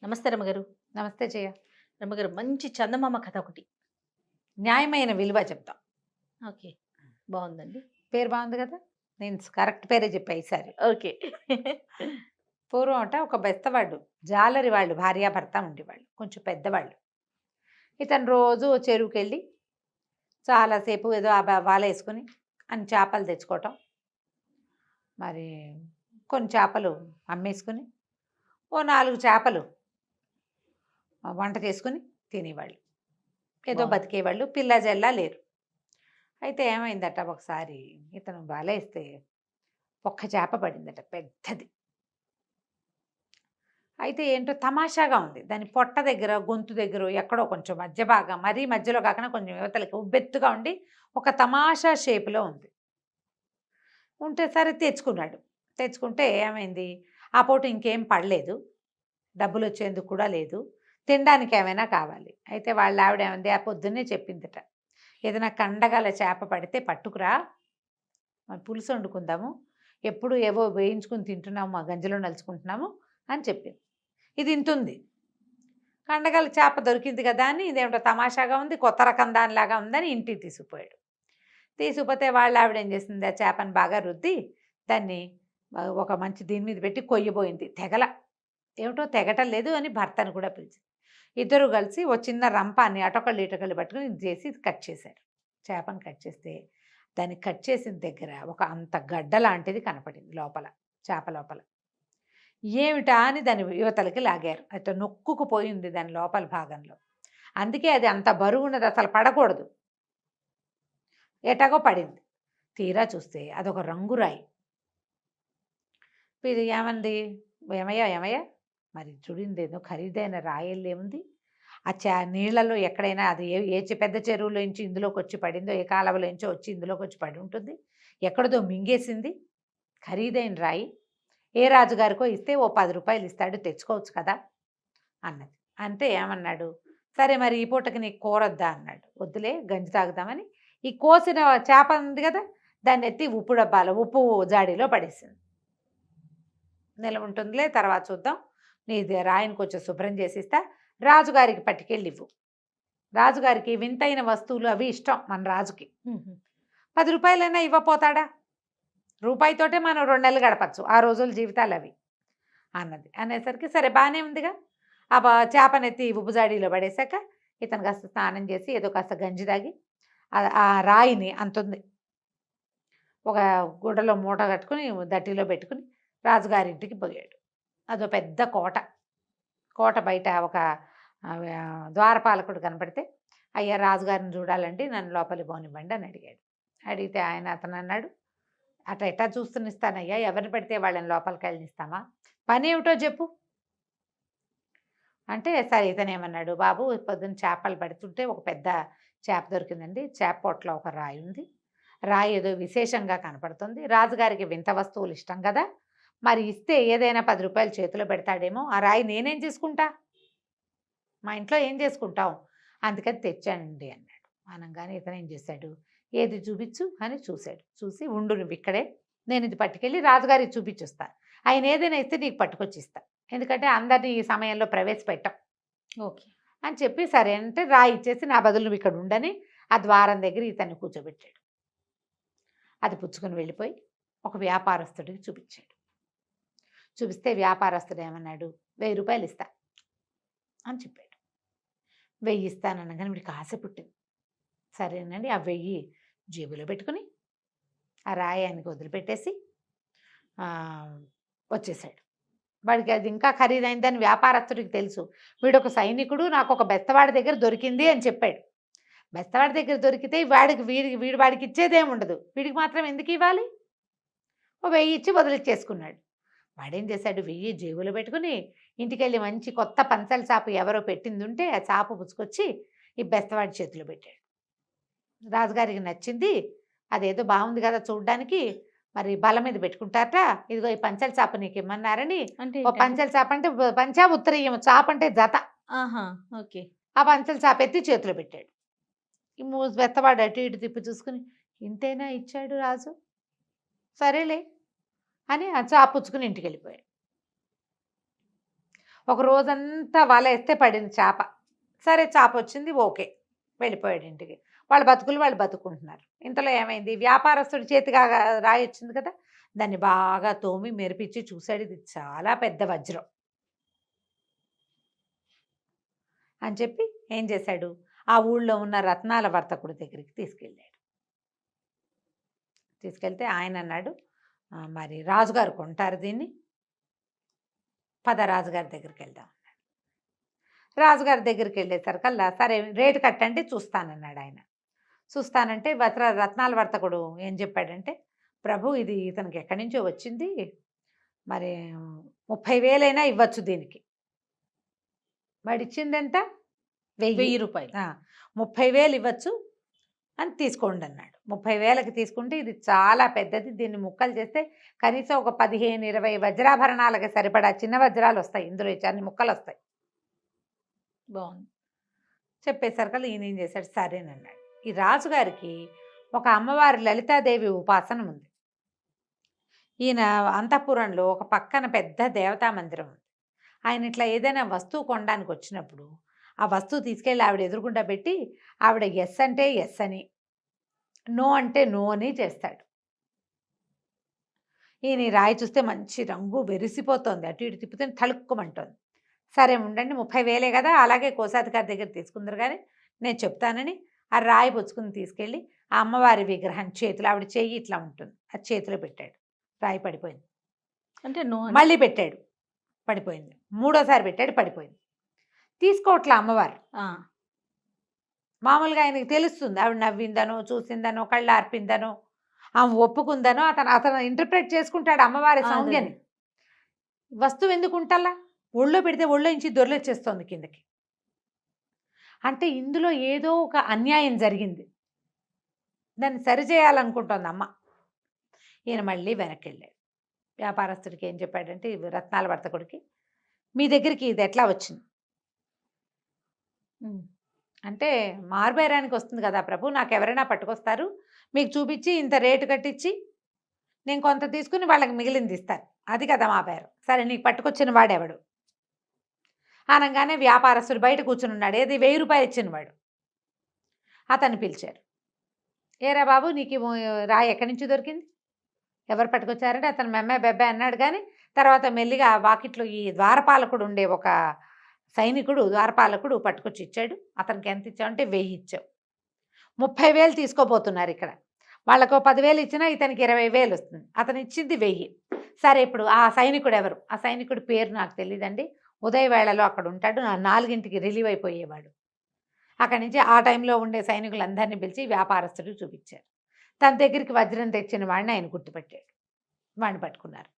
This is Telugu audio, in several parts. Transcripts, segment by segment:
నమస్తే రమ్మగారు. నమస్తే జయ. రమ్మగారు మంచి చందమామ కథ ఒకటి. న్యాయమైన విలువ చెప్తాం. ఓకే. బావుందండి. పేరు బాగుంది కదా! నేను కరెక్ట్ పేరే చెప్పా ఈసారి. ఓకే. పూర్వం ఒక బెస్తవాడు, జాలరి వాళ్ళు భార్యాభర్త ఉండేవాళ్ళు. కొంచెం పెద్దవాళ్ళు. ఇతను రోజు చెరువుకెళ్ళి చాలాసేపు ఏదో వలేసుకొని అన్ని చేపలు తెచ్చుకోవటం. మరి కొన్ని చేపలు అమ్మేసుకొని, ఓ 4 చేపలు వంట చేసుకొని తినేవాళ్ళు. ఏదో బావుంది. బతికేవాళ్ళు. పిల్ల జల్లా లేరు. అయితే ఏమైందట ఒకసారి ఇతను వలేస్తే ఒక్క చేప పడిందట పెద్దది. అయితే ఏంటో తమాషాగా ఉంది. దాని పొట్ట దగ్గర, గొంతు దగ్గరో ఎక్కడో కొంచెం మధ్య భాగం, మరీ మధ్యలో కాకుండా కొంచెం యువతలకి ఉబ్బెత్తుగా ఉండి ఒక తమాషా షేప్‌లో ఉంది. ఉంటే సరే తెచ్చుకున్నాడు. తెచ్చుకుంటే ఏమైంది, ఆ పూట ఇంకేం పడలేదు. డబ్బులొచ్చేందుకు కూడా లేదు. తినడానికి ఏమైనా కావాలి. అయితే వాళ్ళ ఆవిడ ఏమంది, ఆ పొద్దున్నే చెప్పిందట. "ఏదైనా కండగల చేప పడితే పట్టుకురా, పులుసు వండుకుందాము. ఎప్పుడు ఏవో వేయించుకొని తింటున్నాము, మా గంజిలో నలుచుకుంటున్నాము" అని చెప్పింది. ఇది ఇంతుంది. కండగల చేప దొరికింది కదా అని ఇదేమిటో తమాషాగా ఉంది, కొత్త రకం దానిలాగా ఉందని ఇంటికి తీసుకుపోయాడు. తీసుకుపోతే వాళ్ళ ఆవిడ ఏం చేసింది, ఆ చేపని బాగా రుద్ది దాన్ని ఒక మంచి దీని మీద పెట్టి కొయ్యబోయింది. ఏమిటో తెగటం లేదు అని భర్తను కూడా పిలిచింది. ఇద్దరు కలిసి ఓ చిన్న రంపాన్ని అటొకళ్ళు ఇటొకళ్ళు పట్టుకొని ఇది చేసి కట్ చేశారు. చేపను కట్ చేస్తే దాన్ని కట్ చేసిన దగ్గర ఒక అంత గడ్డ లాంటిది కనపడింది లోపల, చేప లోపల. ఏమిటా అని దాని యువతలకి లాగారు. అయితే నొక్కుకుపోయింది దాని లోపల భాగంలో. అందుకే అది అంత బరువున్నది, అసలు పడకూడదు. ఎటాగో పడింది. తీరా చూస్తే అదొక రంగురాయి. ఇది ఏమంది, "ఏమయ్యా ఏమయ్యా, మరి చూడిందేదో ఖరీదైన రాయల్లో ఏముంది? ఆ నీళ్ళలో ఎక్కడైనా అది పెద్ద చెరువులోంచి ఇందులోకి వచ్చి పడిందో, ఏ కాలవలోంచో వచ్చి ఇందులోకి వచ్చి పడి ఉంటుంది. ఎక్కడిదో మింగేసింది. ఖరీదైన రాయి. ఏ రాజుగారికో ఇస్తే ఓ 10 రూపాయలు ఇస్తాడు, తెచ్చుకోవచ్చు కదా" అన్నది. అంటే ఏమన్నాడు, "సరే మరి ఈ పూటకి నీకు కూరొద్దా" అన్నాడు. "వద్దులే, గంజి తాగుదామని" ఈ కోసిన చేప ఉంది కదా, దాన్ని ఎత్తి ఉప్పు డబ్బాలో, ఉప్పు జాడీలో పడేసింది. "నిలవ ఉంటుందిలే, తర్వాత చూద్దాం. నీది రాయిని కొంచెం శుభ్రం చేసి ఇస్తా. రాజుగారికి పట్టుకెళ్ళి ఇవ్వు. రాజుగారికి వింతైన వస్తువులు అవి ఇష్టం మన రాజుకి. హుహు. 10 రూపాయలైనా ఇవ్వపోతాడా? రూపాయితోటే మనం 2 నెలలు గడపచ్చు. ఆ రోజుల జీవితాలు అవి" అన్నది. అనేసరికి సరే బాగానే ఉందిగా. ఆ చేపనెత్తి ఉప్పు జాడీలో పడేశాక ఇతను కాస్త స్నానం చేసి ఏదో కాస్త గంజి తాగి ఆ రాయిని అంతుంది ఒక గుడ్డలో మూట కట్టుకుని దట్టిలో పెట్టుకుని రాజుగారింటికి పోయాడు. అదో పెద్ద కోట. కోట బయట ఒక ద్వారపాలకుడు కనపడితే, "అయ్యా, రాజుగారిని చూడాలండి, నన్ను లోపలికి పోనివ్వండి" అని అడిగాడు. అడిగితే అతను అన్నాడు, "అట్లా ఎట్టా చూస్తునిస్తానయ్యా, ఎవరిని పెడితే వాళ్ళని లోపలికి వెళ్ళనిస్తామా? పని ఏమిటో చెప్పు" అంటే, సరే ఇతనేమన్నాడు, "బాబు, పొద్దున్న చేపలు పడుతుంటే ఒక పెద్ద చేప దొరికిందండి. చేప పొట్టలో ఒక రాయి ఉంది. రాయి ఏదో విశేషంగా కనపడుతుంది. రాజుగారికి వింత వస్తువులు ఇష్టం కదా, మరి ఇస్తే ఏదైనా 10 రూపాయలు చేతిలో పెడతాడేమో. ఆ రాయి నేనేం చేసుకుంటా? మా ఇంట్లో ఏం చేసుకుంటాం? అందుకని తెచ్చానండి" అన్నాడు. అనంగానే ఇతను ఏం చేశాడు, "ఏది చూపించు" అని చూశాడు. చూసి, "ఉండు నువ్వు ఇక్కడే, నేను ఇది పట్టుకెళ్ళి రాజుగారికి చూపించొస్తా. ఆయన ఏదైనా ఇస్తే నీకు పట్టుకొచ్చి ఇస్తా. ఎందుకంటే అందరినీ ఈ సమయంలో ప్రవేశపెట్టం" ఓకే. అని చెప్పి, సరే అంటే రాయి ఇచ్చేసి, "నా బదులు నువ్వు ఇక్కడ ఉండని" ఆ ద్వారం దగ్గర ఇతన్ని కూర్చోబెట్టాడు. అది పుచ్చుకొని వెళ్ళిపోయి ఒక వ్యాపారస్తుడికి చూపించాడు. చూపిస్తే వ్యాపారస్తుడు ఏమన్నాడు, "1000 రూపాయలు ఇస్తా" అని చెప్పాడు. 1000 ఇస్తాననగానే వీడికి ఆశ పుట్టింది. సరేనండి, ఆ 1000 జేబులో పెట్టుకుని ఆ రాయి ఆయనకి వదిలిపెట్టేసి వచ్చేసాడు. వాడికి అది ఇంకా ఖరీదైందని వ్యాపారస్తుడికి తెలుసు. వీడొక సైనికుడు, నాకు ఒక బెస్తవాడి దగ్గర దొరికింది అని చెప్పాడు. బెస్తవాడి దగ్గర దొరికితే వాడికి ఇచ్చేదేముండదు. వీడికి మాత్రం ఎందుకు ఇవ్వాలి? ఓ 1000 ఇచ్చి వదిలిచ్చేసుకున్నాడు. వాడేం చేశాడు, 1000 జేబులో పెట్టుకుని ఇంటికెళ్ళి మంచి కొత్త పంచల చాపు ఎవరో పెట్టిందుంటే ఆ చాపు పుచ్చుకొచ్చి ఈ బెస్తవాడి చేతిలో పెట్టాడు. రాజుగారికి నచ్చింది. అదేదో బాగుంది కదా చూడ్డానికి, మరి బల్ల మీద పెట్టుకుంటారట. "ఇదిగో ఈ పంచల చాప నీకు ఇమ్మన్నారని" అంటే ఓ ఏంటండి? పంచల చాప అంటే పంచా ఉత్తరీయం, చాప అంటే జత. ఆహా! ఓకే. ఆ పంచల చాప ఎత్తి చేతిలో పెట్టాడు. ఈ బెత్తవాడు అటు ఇటు తిప్పి చూసుకుని, "ఇంతేనా ఇచ్చాడు రాజు? సరేలే" అని ఆ చాప పుచ్చుకుని ఇంటికెళ్ళిపోయాడు. ఒక రోజంతా వల వేస్తే పడింది చేప. సరే చేప వచ్చింది, ఓకే, వెళ్ళిపోయాడు ఇంటికి. వాళ్ళ బతుకులు వాళ్ళు బతుకుంటున్నారు. ఇంతలో ఏమైంది, వ్యాపారస్తుడి చేతికి రాయి వచ్చింది కదా, దాన్ని బాగా తోమి మెరిపించి చూశాడు, ఇది చాలా పెద్ద వజ్రం అని చెప్పి ఏం చేశాడు, ఆ ఊళ్ళో ఉన్న రత్నాల వర్తకుడి దగ్గరికి తీసుకెళ్ళాడు. తీసుకెళ్తే ఆయన అన్నాడు, మరి రాజుగారు కొంటారు దీన్ని, పద రాజుగారి దగ్గరికి వెళ్దాం అన్నాడు. రాజుగారి దగ్గరికి వెళ్ళేసరికల్లా సరే రేటు కట్టండి చూస్తానన్నాడు ఆయన. చూస్తానంటే రత్నాల వర్తకుడు ఏం చెప్పాడంటే, ప్రభు ఇది ఇతనికి ఎక్కడి నుంచో వచ్చింది, మరి 30,000 ఇవ్వచ్చు దీనికి. వాడు ఇచ్చిందంట 1000 రూపాయలు. 30,000 ఇవ్వచ్చు అని తీసుకోండి అన్నాడు. 30,000కి తీసుకుంటే ఇది చాలా పెద్దది, దీన్ని ముక్కలు చేస్తే కనీసం ఒక 15-20 వజ్రాభరణాలకి సరిపడా చిన్న వజ్రాలు వస్తాయి, ఇందులో అన్ని ముక్కలు వస్తాయి. బాగుంది. చెప్పేసరికల్లా ఈయన ఏం చేశాడు, సరేనన్నాడు. ఈ రాజుగారికి ఒక అమ్మవారి లలితాదేవి ఉపాసన ఉంది. ఈయన అంతఃపురంలో ఒక పక్కన పెద్ద దేవతా మందిరం ఉంది. ఆయన ఇట్లా ఏదైనా వస్తువు కొనడానికి వచ్చినప్పుడు ఆ వస్తువు తీసుకెళ్ళి ఆవిడ ఎదురుగుండా పెట్టి, ఆవిడ ఎస్ అంటే ఎస్ అని, నో అంటే నో అని చేస్తాడు. ఈయన ఈ రాయి చూస్తే మంచి రంగు వెరిసిపోతోంది, అటు ఇటు తిప్పితే తళుక్కుమంటోంది. సరే ఉండండి, 30,000 కదా, అలాగే కోశాధికారి దగ్గర తీసుకుందరు కానీ నేను చెప్తానని ఆ రాయి పుచ్చుకుని తీసుకెళ్ళి ఆ అమ్మవారి విగ్రహం చేతిలో, ఆవిడ చెయ్యి ఇట్లా ఉంటుంది, ఆ చేతిలో పెట్టాడు. రాయి పడిపోయింది. అంటే నో మళ్ళీ పెట్టాడు, పడిపోయింది. మూడోసారి పెట్టాడు, పడిపోయింది. తీసుకోవట్లా అమ్మవారు. మామూలుగా ఆయనకి తెలుస్తుంది, ఆవిడ నవ్విందనో చూసిందనో కళ్ళు ఆర్పిందనో ఆమె ఒప్పుకుందనో అతను ఇంటర్ప్రిట్ చేసుకుంటాడు అమ్మవారి సౌందర్యాన్ని. వస్తువు ఎందుకు ఉంటల్లా, ఒళ్ళో పెడితే ఒళ్ళో నుంచి దొర్లొచ్చేస్తోంది కిందకి. అంటే ఇందులో ఏదో ఒక అన్యాయం జరిగింది, దాన్ని సరిచేయాలనుకుంటోంది అమ్మ. ఈయన మళ్ళీ వెనక్కి వెళ్ళాడు. వ్యాపారస్తుడికి ఏం చెప్పాడంటే, రత్నాల వర్తకుడికి, మీ దగ్గరికి ఇది ఎట్లా వచ్చింది అంటే, మారుబేరానికి వస్తుంది కదా ప్రభు, నాకు ఎవరైనా పట్టుకొస్తారు, మీకు చూపించి ఇంత రేటు కట్టించి నేను కొంత తీసుకుని వాళ్ళకి మిగిలింది ఇస్తాను, అది కదా మా బేరం. సరే నీకు పట్టుకొచ్చిన వాడెవడు అనగానే వ్యాపారస్తుడు బయట కూర్చుని ఉన్నాడు, ఏది 1000 రూపాయలు ఇచ్చిన వాడు. అతన్ని పిలిచారు. ఏరా బాబు, నీకు రాయి ఎక్కడి నుంచి దొరికింది, ఎవరు పట్టుకొచ్చారంటే అతను మెమ్మే బెబ్బే అన్నాడు. కానీ తర్వాత మెల్లిగా వాకిట్లో ఈ ద్వారపాలకుడు ఉండే ఒక సైనికుడు, ద్వారపాలకుడు పట్టుకొచ్చి ఇచ్చాడు. అతనికి ఎంత ఇచ్చావు అంటే 1000 ఇచ్చావు. 30,000 తీసుకోబోతున్నారు ఇక్కడ. వాళ్ళకు 10,000 ఇచ్చినా ఇతనికి 20,000 వస్తుంది. అతను ఇచ్చింది 1000. సరే ఇప్పుడు ఆ సైనికుడు ఎవరు, ఆ సైనికుడి పేరు నాకు తెలియదండి, ఉదయవేళలో అక్కడ ఉంటాడు, 4ంటికి రిలీవ్ అయిపోయేవాడు. అక్కడి నుంచి ఆ టైంలో ఉండే సైనికులందరినీ పిలిచి వ్యాపారస్తుడికి చూపించారు. తన దగ్గరికి వజ్రం తెచ్చిన వాడిని ఆయన గుర్తుపెట్టాడు. వాడిని పట్టుకున్నారు.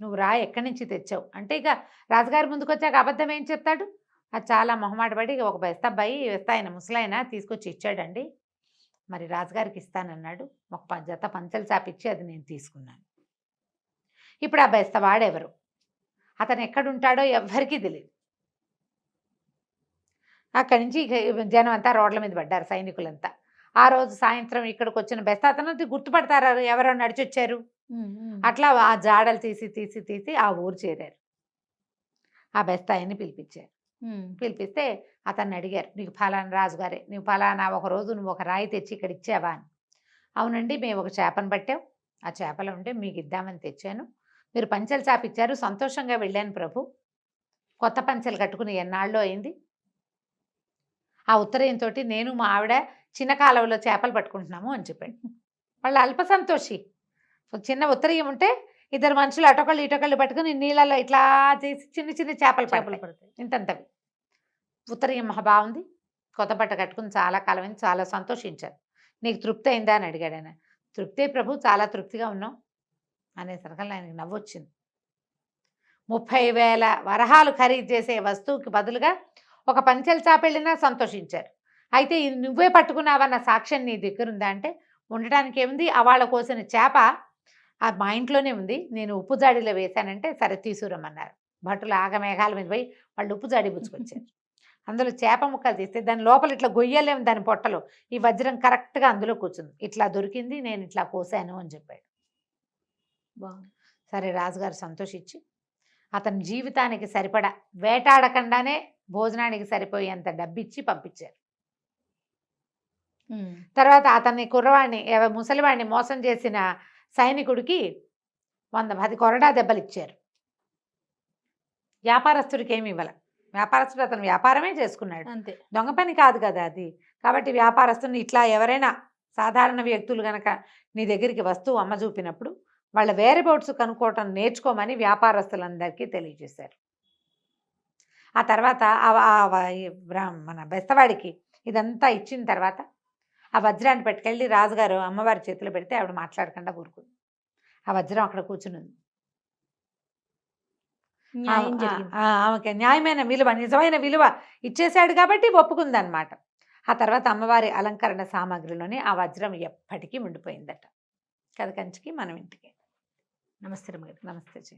నువ్వు రాయి ఎక్కడి నుంచి తెచ్చావు అంటే, ఇక రాజుగారి ముందుకు వచ్చాక అబద్ధం ఏం చెప్తాడు, అది చాలా మొహమాటపడి ఒక బెస్తబ్బాయి ఆయన ముసలాయన తీసుకొచ్చి ఇచ్చాడండి, మరి రాజుగారికి ఇస్తానన్నాడు, ఒక జత పంచలు చాపిచ్చి అది నేను తీసుకున్నాను. ఇప్పుడు ఆ బెస్తవాడెవరు, అతను ఎక్కడుంటాడో ఎవ్వరికీ తెలియదు. అక్కడి నుంచి జనం అంతా రోడ్ల మీద పడ్డారు, సైనికులంతా. ఆ రోజు సాయంత్రం ఇక్కడికి వచ్చిన బెస్త అతను గుర్తుపడతారు, ఎవరో నడిచొచ్చారు. అట్లా ఆ జాడలు తీసి ఆ ఊరు చేరారు. ఆ బెస్తాయిని పిలిపించారు. పిలిపిస్తే అతన్ని అడిగారు, నీకు ఫలానా రాజుగారే, నువ్వు ఫలానా ఒక రోజు నువ్వు ఒక రాయి తెచ్చి ఇక్కడ ఇచ్చావా అని. అవునండి, మేము ఒక చేపను పట్టాం, ఆ చేపలో ఉంటే మీకు ఇద్దామని తెచ్చాను, మీరు పంచెలు చాపిచ్చారు, సంతోషంగా వెళ్ళాను ప్రభు, కొత్త పంచెలు కట్టుకుని ఎన్నాళ్ళు అయింది. ఆ ఉత్తరీయంతో నేను మా ఆవిడ చిన్న కాలువలో చేపలు పట్టుకుంటున్నాము అని చెప్పాడు. వాళ్ళు అల్ప సంతోషి. చిన్న ఉత్తరీయం ఉంటే ఇద్దరు మనుషులు అటొకళ్ళు ఇటొకళ్ళు పట్టుకుని నీళ్ళలో ఇట్లా చేసి చిన్న చిన్న చేపలు పడతాయి, ఇంతంతవి. ఉత్తరీయం మహా బాగుంది, కొత్త బట్ట కట్టుకుని చాలా కాలమైంది, చాలా సంతోషించారు. నీకు తృప్తి అయిందా అని అడిగాడు ఆయన. తృప్తే ప్రభు, చాలా తృప్తిగా ఉన్నాం అనేసరికల్లా ఆయనకి నవ్వొచ్చింది. 30,000 వరహాలు ఖరీదు చేసే వస్తువుకి బదులుగా ఒక పంచెల చాపెళ్ళినా సంతోషించారు. అయితే ఇది నువ్వే పట్టుకున్నావన్న సాక్ష్యం నీ దగ్గర ఉందా అంటే, ఉండటానికి ఏముంది, వాళ్ళ కోసిన చేప మా ఇంట్లోనే ఉంది, నేను ఉప్పు జాడీలో వేశానంటే సరే తీసుకురమ్మన్నారు. భటులు ఆగమేఘాల మీద పోయి వాళ్ళు ఉప్పు జాడీ పుచ్చుకొచ్చారు. అందులో చేప ముక్కలు తీస్తే దాని లోపల ఇట్లా గొయ్యలేము, దాని పొట్టలో ఈ వజ్రం కరెక్ట్గా అందులో కూర్చుంది. ఇట్లా దొరికింది, నేను ఇట్లా కోసాను అని చెప్పాడు. సరే రాజుగారు సంతోషించి అతని జీవితానికి సరిపడా వేటాడకుండానే భోజనానికి సరిపోయేంత డబ్బిచ్చి పంపించారు. హ్మ్. తర్వాత అతన్ని కుర్రవాడిని ముసలివాడిని మోసం చేసిన సైనికుడికి 110 కొరడా దెబ్బలు ఇచ్చారు. వ్యాపారస్తుడికి ఏమి ఇవ్వాల. వ్యాపారస్తుడు అతను వ్యాపారమే చేసుకున్నాడు, అంతే. దొంగ పని కాదు కదా అది. కాబట్టి వ్యాపారస్తుని ఇట్లా ఎవరైనా సాధారణ వ్యక్తులు గనక నీ దగ్గరికి వస్తువు అమ్మ చూపినప్పుడు వాళ్ళ వేరబౌట్స్ కనుక్కోవటం నేర్చుకోమని వ్యాపారస్తులందరికీ తెలియజేశారు. ఆ తర్వాత మన బెస్తవాడికి ఇదంతా ఇచ్చిన తర్వాత ఆ వజ్రాన్ని పట్టుకెళ్ళి రాజుగారు అమ్మవారి చేతిలో పెడితే ఆవిడ మాట్లాడకుండా ఊరుకుంది. ఆ వజ్రం అక్కడ కూర్చుని ఉంది. న్యాయం జరిగింది. ఆమెకి న్యాయమైన విలువ, నిజమైన విలువ ఇచ్చేశాడు కాబట్టి ఒప్పుకుందనమాట. ఆ తర్వాత అమ్మవారి అలంకరణ సామాగ్రిలోనే ఆ వజ్రం ఎప్పటికీ ఉండిపోయిందట. కథ కంచికి మనం ఇంటికి. నమస్తే రమ్మగారు. నమస్తే జీ.